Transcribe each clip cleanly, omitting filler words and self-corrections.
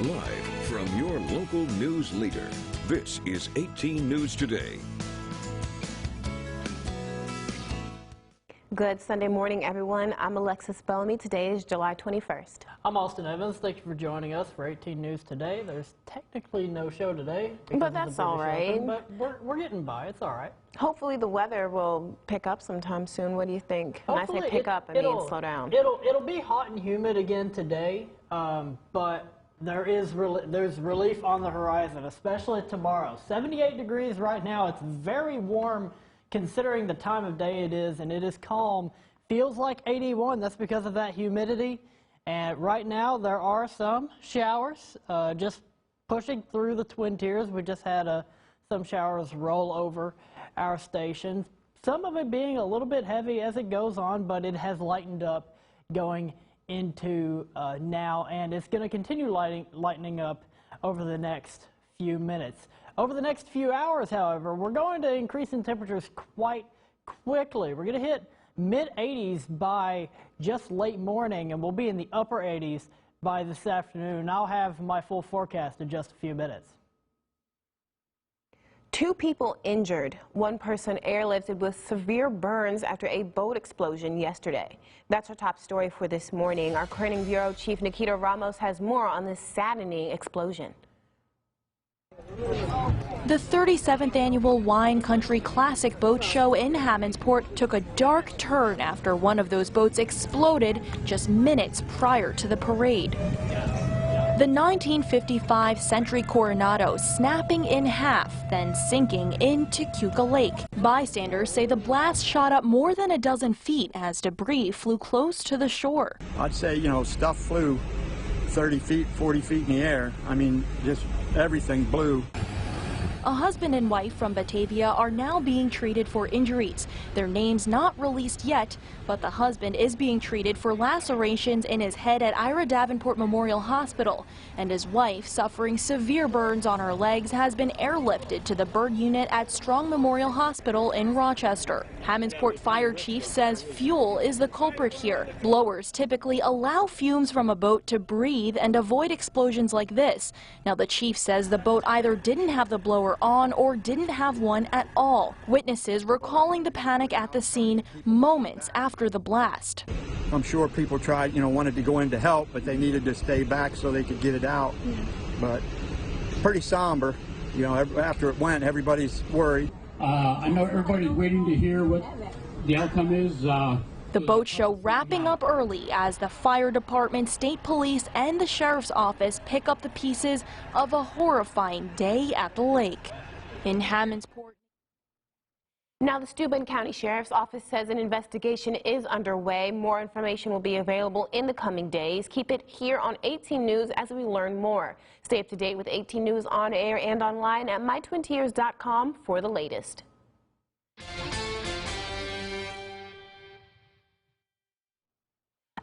Live from your local news leader, this is 18 News Today. Good Sunday morning, everyone. I'm Alexis Bellamy. Today is July 21st. I'm Austin Evans. Thank you for joining us for 18 News Today. There's technically no show today. But that's all right. But we're getting by. It's all right. Hopefully the weather will pick up sometime soon. What do you think? When I say pick up, I mean slow down. It'll be hot and humid again today, but there's relief on the horizon, especially tomorrow. 78 degrees right now. It's very warm considering the time of day it is, and it is calm. Feels like 81. That's because of that humidity. And right now there are some showers just pushing through the Twin Tiers. We just had some showers roll over our station. Some of it being a little bit heavy as it goes on, but it has lightened up going into now, and it's going to continue lightening up over the next few minutes. Over the next few hours, however, we're going to increase in temperatures quite quickly. We're going to hit mid-80s by just late morning, and we'll be in the upper 80s by this afternoon. I'll have my full forecast in just a few minutes. 2 people injured. 1 person airlifted with severe burns after a boat explosion yesterday. That's our top story for this morning. Our Kearney Bureau Chief Nikita Ramos has more on this saddening explosion. The 37th annual Wine Country Classic Boat Show in Hammondsport took a dark turn after one of those boats exploded just minutes prior to the parade. The 1955 Century Coronado snapping in half, then sinking into Keuka Lake. Bystanders say the blast shot up more than a dozen feet as debris flew close to the shore. I'd say, stuff flew 30 feet, 40 feet in the air. I mean, just everything blew. A husband and wife from Batavia are now being treated for injuries. Their names not released yet, but the husband is being treated for lacerations in his head at Ira Davenport Memorial Hospital, and his wife, suffering severe burns on her legs, has been airlifted to the bird unit at Strong Memorial Hospital in Rochester. Hammondsport Fire Chief says fuel is the culprit here. Blowers typically allow fumes from a boat to breathe and avoid explosions like this. Now the chief says the boat either didn't have the blower on or didn't have one at all. Witnesses recalling the panic at the scene moments after the blast. I'm sure people tried, wanted to go in to help, but they needed to stay back so they could get it out. But pretty somber. After it went, everybody's worried. I know everybody's waiting to hear what the outcome is. The boat show wrapping up early as the fire department, state police, and the sheriff's office pick up the pieces of a horrifying day at the lake. In Hammondsport. Now, the Steuben County Sheriff's Office says an investigation is underway. More information will be available in the coming days. Keep it here on 18 News as we learn more. Stay up to date with 18 News on air and online at mytwintiers.com for the latest.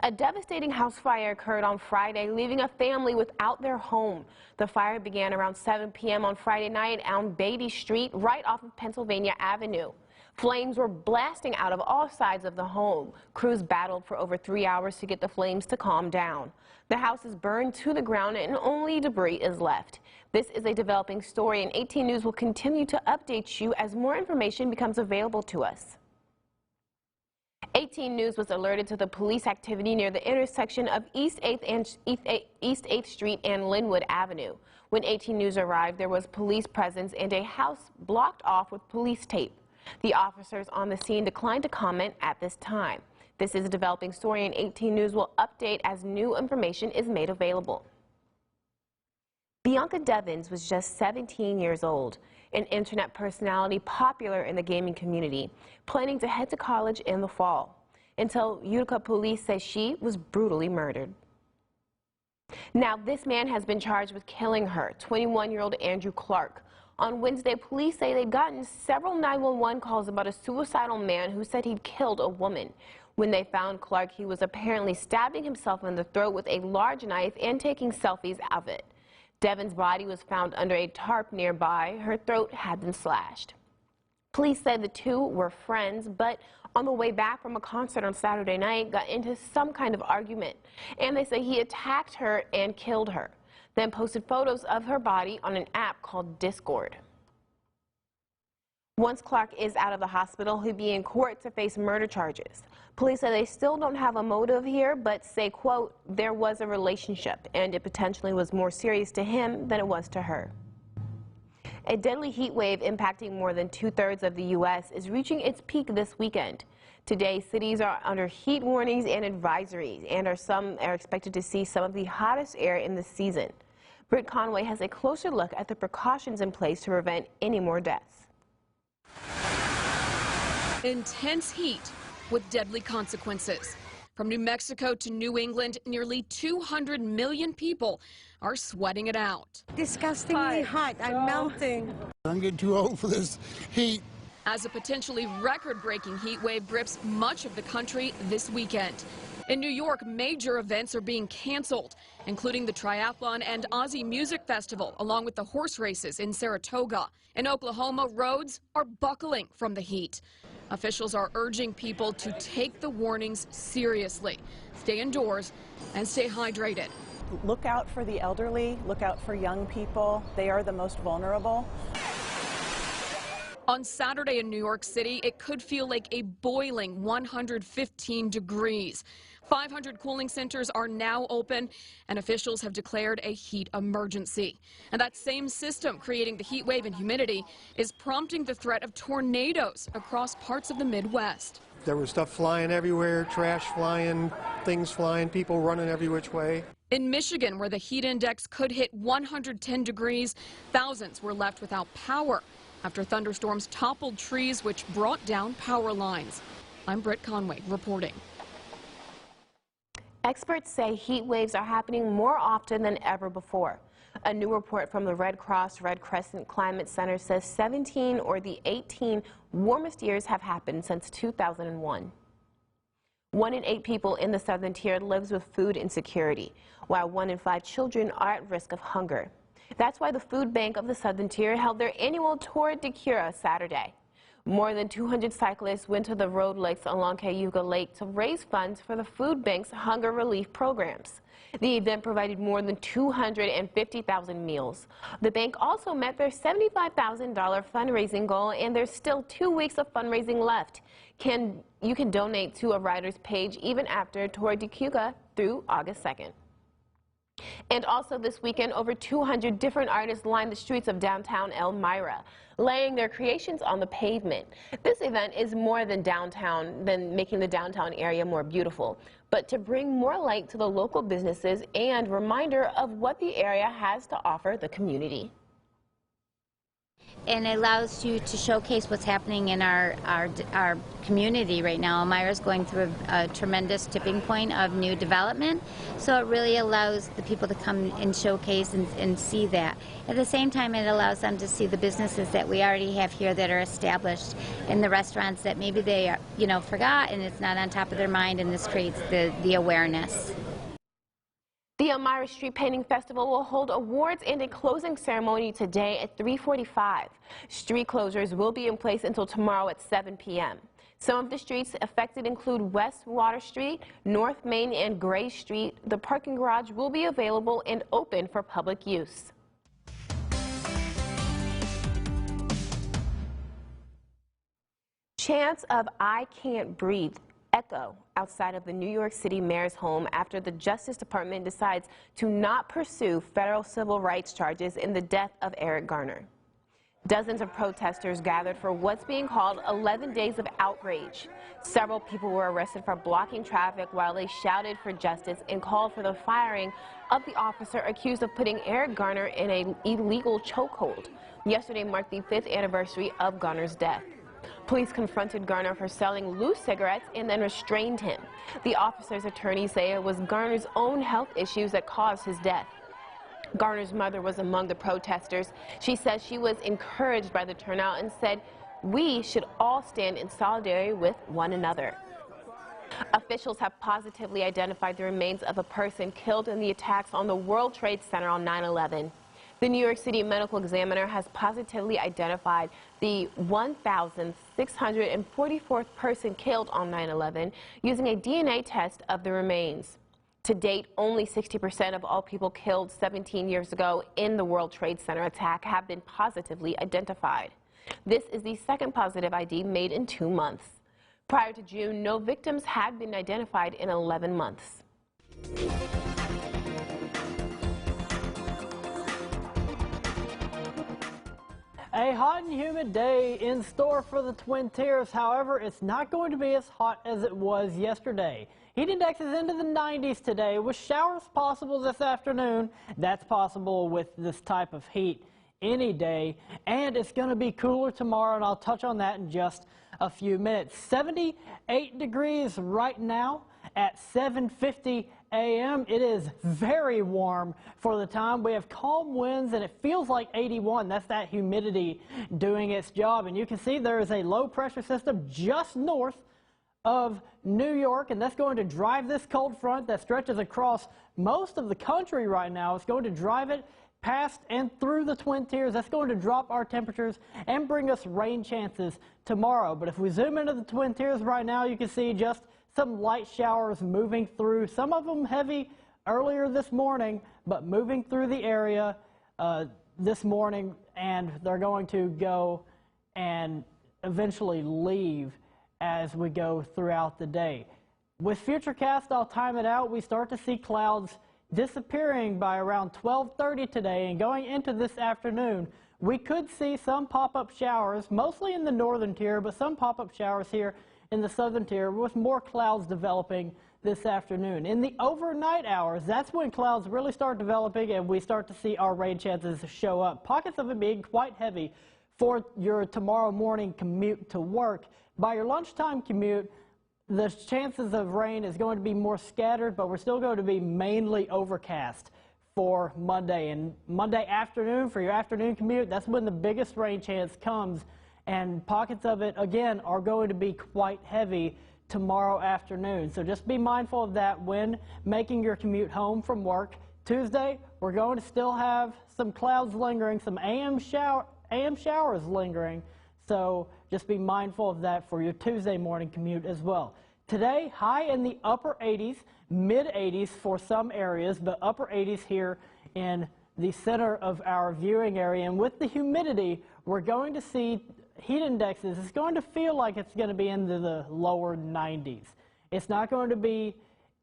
A devastating house fire occurred on Friday, leaving a family without their home. The fire began around 7 p.m. on Friday night on Beatty Street, right off of Pennsylvania Avenue. Flames were blasting out of all sides of the home. Crews battled for over 3 hours to get the flames to calm down. The house is burned to the ground and only debris is left. This is a developing story, and 18 News will continue to update you as more information becomes available to us. 18 News was alerted to the police activity near the intersection of East 8th Street and Linwood Avenue. When 18 News arrived, there was police presence and a house blocked off with police tape. The officers on the scene declined to comment at this time. This is a developing story, and 18 News will update as new information is made available. Bianca Devins was just 17 years old, an internet personality popular in the gaming community, planning to head to college in the fall, until Utica police say she was brutally murdered. Now, this man has been charged with killing her, 21-year-old Andrew Clark. On Wednesday, police say they'd gotten several 911 calls about a suicidal man who said he'd killed a woman. When they found Clark, he was apparently stabbing himself in the throat with a large knife and taking selfies of it. Devon's body was found under a tarp nearby. Her throat had been slashed. Police said the two were friends, but on the way back from a concert on Saturday night got into some kind of argument. And they say he attacked her and killed her. then posted photos of her body on an app called Discord. Once Clark is out of the hospital, he'll be in court to face murder charges. Police say they still don't have a motive here, but say, quote, there was a relationship and it potentially was more serious to him than it was to her. A deadly heat wave impacting more than 2/3 of the U.S. is reaching its peak this weekend. Today, cities are under heat warnings and advisories and are expected to see some of the hottest air in the season. Britt Conway has a closer look at the precautions in place to prevent any more deaths. Intense heat with deadly consequences. From New Mexico to New England, nearly 200 million people are sweating it out. Disgustingly hot. I'm melting. I'm getting too old for this heat. As a potentially record-breaking heat wave grips much of the country this weekend. In New York, major events are being canceled, including the Triathlon and Aussie Music Festival, along with the horse races in Saratoga. In Oklahoma, roads are buckling from the heat. Officials are urging people to take the warnings seriously, stay indoors, and stay hydrated. Look out for the elderly, look out for young people. They are the most vulnerable. On Saturday in New York City, it could feel like a boiling 115 degrees. 500 cooling centers are now open, and officials have declared a heat emergency. And that same system creating the heat wave and humidity is prompting the threat of tornadoes across parts of the Midwest. There was stuff flying everywhere, trash flying, things flying, people running every which way. In Michigan, where the heat index could hit 110 degrees, thousands were left without power after thunderstorms toppled trees which brought down power lines. I'm Britt Conway reporting. Experts say heat waves are happening more often than ever before. A new report from the Red Cross Red Crescent Climate Center says 17 or the 18 warmest years have happened since 2001. 1 in 8 people in the southern tier lives with food insecurity, while 1 in 5 children are at risk of hunger. That's why the Food Bank of the Southern Tier held their annual Tour de Cura Saturday. More than 200 cyclists went to the road lakes along Cayuga Lake to raise funds for the food bank's hunger relief programs. The event provided more than 250,000 meals. The bank also met their $75,000 fundraising goal, and there's still 2 weeks of fundraising left. You can donate to a rider's page even after Tour de Cura through August 2nd. And also this weekend, over 200 different artists lined the streets of downtown Elmira, laying their creations on the pavement. This event is more than making the downtown area more beautiful, but to bring more light to the local businesses and reminder of what the area has to offer the community. And it allows you to showcase what's happening in our community right now. Elmira's going through a tremendous tipping point of new development, so it really allows the people to come and showcase and see that. At the same time, it allows them to see the businesses that we already have here that are established, and the restaurants that maybe they forgot, and it's not on top of their mind, and this creates the awareness. The Elmira Street Painting Festival will hold awards and a closing ceremony today at 3:45. Street closures will be in place until tomorrow at 7 p.m. Some of the streets affected include West Water Street, North Main, and Gray Street. The parking garage will be available and open for public use. Chants of "I Can't Breathe" echo outside of the New York City mayor's home after the Justice Department decides to not pursue federal civil rights charges in the death of Eric Garner. Dozens of protesters gathered for what's being called 11 days of outrage. Several people were arrested for blocking traffic while they shouted for justice and called for the firing of the officer accused of putting Eric Garner in an illegal chokehold. Yesterday marked the 5th anniversary of Garner's death. Police confronted Garner for selling loose cigarettes and then restrained him. The officer's attorneys say it was Garner's own health issues that caused his death. Garner's mother was among the protesters. She says she was encouraged by the turnout and said, "We should all stand in solidarity with one another." Officials have positively identified the remains of a person killed in the attacks on the World Trade Center on 9/11. The New York City Medical Examiner has positively identified the 1,644th person killed on 9/11 using a DNA test of the remains. To date, only 60% of all people killed 17 years ago in the World Trade Center attack have been positively identified. This is the second positive ID made in 2 months. Prior to June, no victims had been identified in 11 months. A hot and humid day in store for the Twin Tiers. However, it's not going to be as hot as it was yesterday. Heat index is into the 90s today with showers possible this afternoon. That's possible with this type of heat any day. And it's going to be cooler tomorrow, and I'll touch on that in just a few minutes. 78 degrees right now at 7:50 a.m. It is very warm for the time. We have calm winds and it feels like 81. That's that humidity doing its job. And you can see there is a low pressure system just north of New York, and that's going to drive this cold front that stretches across most of the country right now. It's going to drive it past and through the Twin Tiers. That's going to drop our temperatures and bring us rain chances tomorrow. But if we zoom into the Twin Tiers right now, you can see just some light showers moving through, some of them heavy earlier this morning, but moving through the area this morning, and they're going to go and eventually leave as we go throughout the day. With Futurecast, I'll time it out. We start to see clouds disappearing by around 12:30 today, and going into this afternoon, we could see some pop-up showers, mostly in the northern tier, but some pop-up showers here in the southern tier, with more clouds developing this afternoon. In the overnight hours, that's when clouds really start developing and we start to see our rain chances show up. Pockets of it being quite heavy for your tomorrow morning commute to work. By your lunchtime commute, the chances of rain is going to be more scattered, but we're still going to be mainly overcast for Monday. And Monday afternoon, for your afternoon commute, that's when the biggest rain chance comes. And pockets of it, again, are going to be quite heavy tomorrow afternoon. So just be mindful of that when making your commute home from work. Tuesday, we're going to still have some clouds lingering, some AM showers lingering. So just be mindful of that for your Tuesday morning commute as well. Today, high in the upper 80s, mid 80s for some areas, but upper 80s here in the center of our viewing area. And with the humidity, we're going to see heat indexes. It's going to feel like it's going to be into the lower 90s. It's not going to be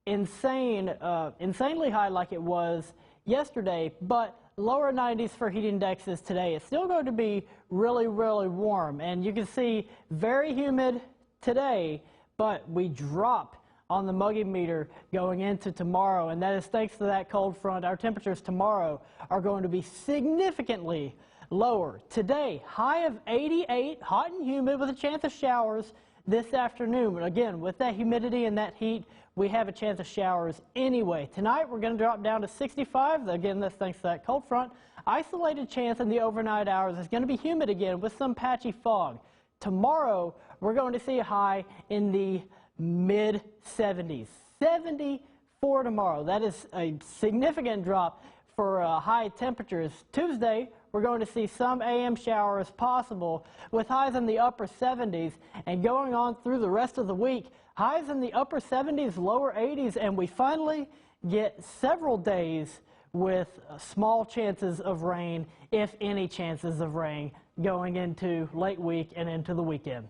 insanely high like it was yesterday, but lower 90s for heat indexes today. It's still going to be really, really warm. And you can see very humid today, but we drop on the muggy meter going into tomorrow, and that is thanks to that cold front. Our temperatures tomorrow are going to be significantly lower. Today, high of 88, hot and humid with a chance of showers this afternoon. But again, with that humidity and that heat, we have a chance of showers anyway. Tonight, we're going to drop down to 65. Again, that's thanks to that cold front. Isolated chance in the overnight hours is going to be humid again with some patchy fog. Tomorrow, we're going to see a high in the mid-70s. 74 tomorrow. That is a significant drop for high temperatures. Tuesday, we're going to see some AM showers possible with highs in the upper 70s, and going on through the rest of the week, highs in the upper 70s, lower 80s, and we finally get several days with small chances of rain, if any chances of rain, going into late week and into the weekend.